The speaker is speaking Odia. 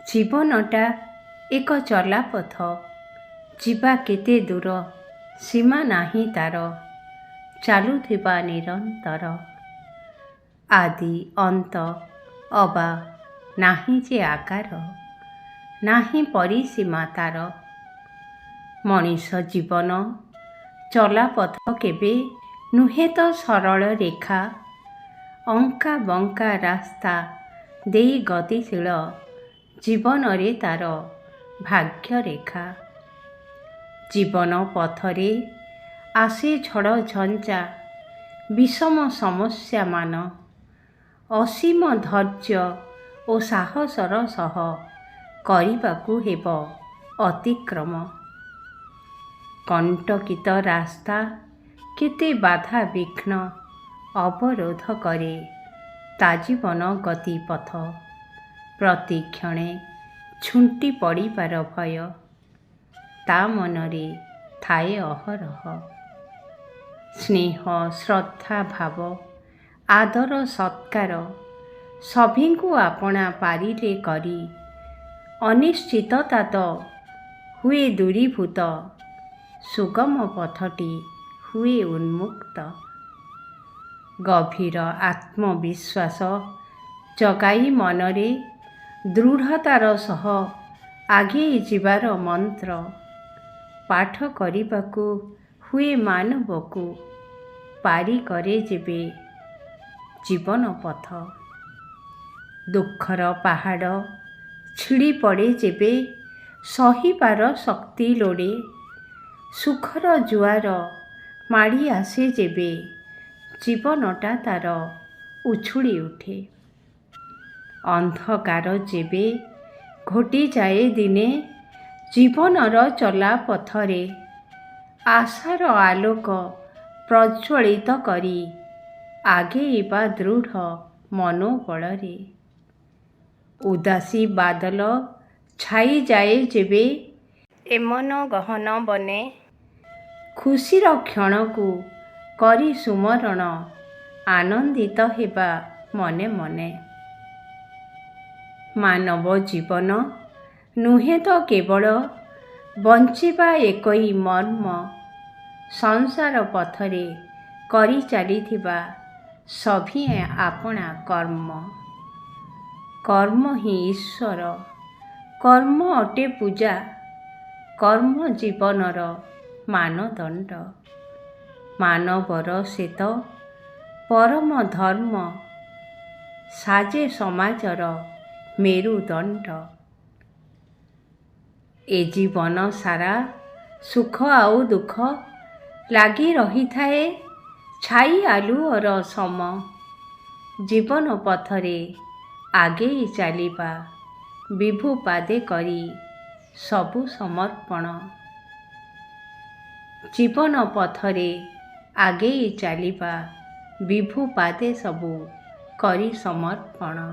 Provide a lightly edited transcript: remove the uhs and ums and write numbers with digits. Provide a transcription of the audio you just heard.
ଜୀବନଟା ଏକ ଚଲାପଥ, ଯିବା କେତେ ଦୂର ସୀମା ନାହିଁ ତାର, ଚାଲୁଥିବା ନିରନ୍ତର। ଆଦି ଅନ୍ତ ଅବା ନାହିଁ ଯେ ଆକାର, ନାହିଁ ପରିସୀମା ତାର। ମଣିଷ ଜୀବନ ଚଲାପଥ କେବେ ନୁହେଁ ତ ସରଳ ରେଖା, ଅଙ୍କା ବଙ୍କା ରାସ୍ତା ଦେଇ ଗତିଶୀଳ ଜୀବନରେ ତାର ଭାଗ୍ୟରେଖା। ଜୀବନ ପଥରେ ଆସେ ଝଡ଼ ଝଞ୍ଜା, ବିଷମ ସମସ୍ୟାମାନ, ଅସୀମ ଧୈର୍ଯ୍ୟ ଓ ସାହସର ସହ କରିବାକୁ ହେବ ଅତିକ୍ରମ। କଣ୍ଟକିତ ରାସ୍ତା କେତେ ବାଧାବିଘ୍ନ ଅବରୋଧ କରେ ତା ଜୀବନ ଗତିପଥ। ପ୍ରତିକ୍ଷଣେ ଝୁଣ୍ଟି ପଡ଼ିବାର ଭୟ ତା ମନରେ ଥାଏ ଅହରହ। ସ୍ନେହ ଶ୍ରଦ୍ଧା ଭାବ ଆଦର ସତ୍କାର ସଭିଙ୍କୁ ଆପଣା ପାରିଲେ କରି, ଅନିଶ୍ଚିତତା ତ ହୁଏ ଦୂରୀଭୂତ, ସୁଗମ ପଥଟି ହୁଏ ଉନ୍ମୁକ୍ତ। ଗଭୀର ଆତ୍ମବିଶ୍ୱାସ ଜଗାଇ ମନରେ ଦୃଢ଼ତାର ସହ ଆଗେଇ ଯିବାର ମନ୍ତ୍ର ପାଠ କରିବାକୁ ହୁଏ ମାନବକୁ, ପାରି କରେ ଯେବେ ଜୀବନ ପଥ। ଦୁଃଖର ପାହାଡ଼ ଛିଡ଼ି ପଡ଼େ ଯେବେ ସହିବାର ଶକ୍ତି ଲୋଡ଼େ, ସୁଖର ଜୁଆର ମାଡ଼ି ଆସେ ଯେବେ ଜୀବନଟା ତାର ଉଛୁଳି ଉଠେ। ଅନ୍ଧକାର ଯେବେ ଘୋଟିଯାଏ ଦିନେ ଜୀବନର ଚଲାପଥରେ, ଆଶାର ଆଲୋକ ପ୍ରଜ୍ୱଳିତ କରି ଆଗେଇବା ଦୃଢ଼ ମନୋବଳରେ। ଉଦାସୀ ବାଦଲ ଛାଇଯାଏ ଯେବେ ଏମନ ଗହନ ବନେ, ଖୁସିର କ୍ଷଣକୁ କରି ସୁମରଣ ଆନନ୍ଦିତ ହେବା ମନେ ମନେ। ମାନବ ଜୀବନ ନୁହେଁ ତ କେବଳ ବଞ୍ଚିବା ଏକଇ ମର୍ମ, ସଂସାର ପଥରେ କରି ଚାଲିଥିବା ସଭିଏଁ ଆପଣା କର୍ମ। କର୍ମ ହିଁ ଈଶ୍ୱର, କର୍ମ ଅଟେ ପୂଜା, କର୍ମ ଜୀବନର ମାନଦଣ୍ଡ। ମାନବର ସେତ ପରମ ଧର୍ମ, ସାଜେ ସମାଜର ମେରୁଦଣ୍ଡ। ଏ ଜୀବନ ସାରା ସୁଖ ଆଉ ଦୁଃଖ ଲାଗି ରହିଥାଏ ଛାଇ ଆଲୁଅର ସମ। ଜୀବନ ପଥରେ ଆଗେଇ ଚାଲିବା ବିଭୁ ପାଦେ କରି ସବୁ ସମର୍ପଣ। ଜୀବନ ପଥରେ ଆଗେଇ ଚାଲିବା ବିଭୁ ପାଦେ ସବୁ କରି ସମର୍ପଣ।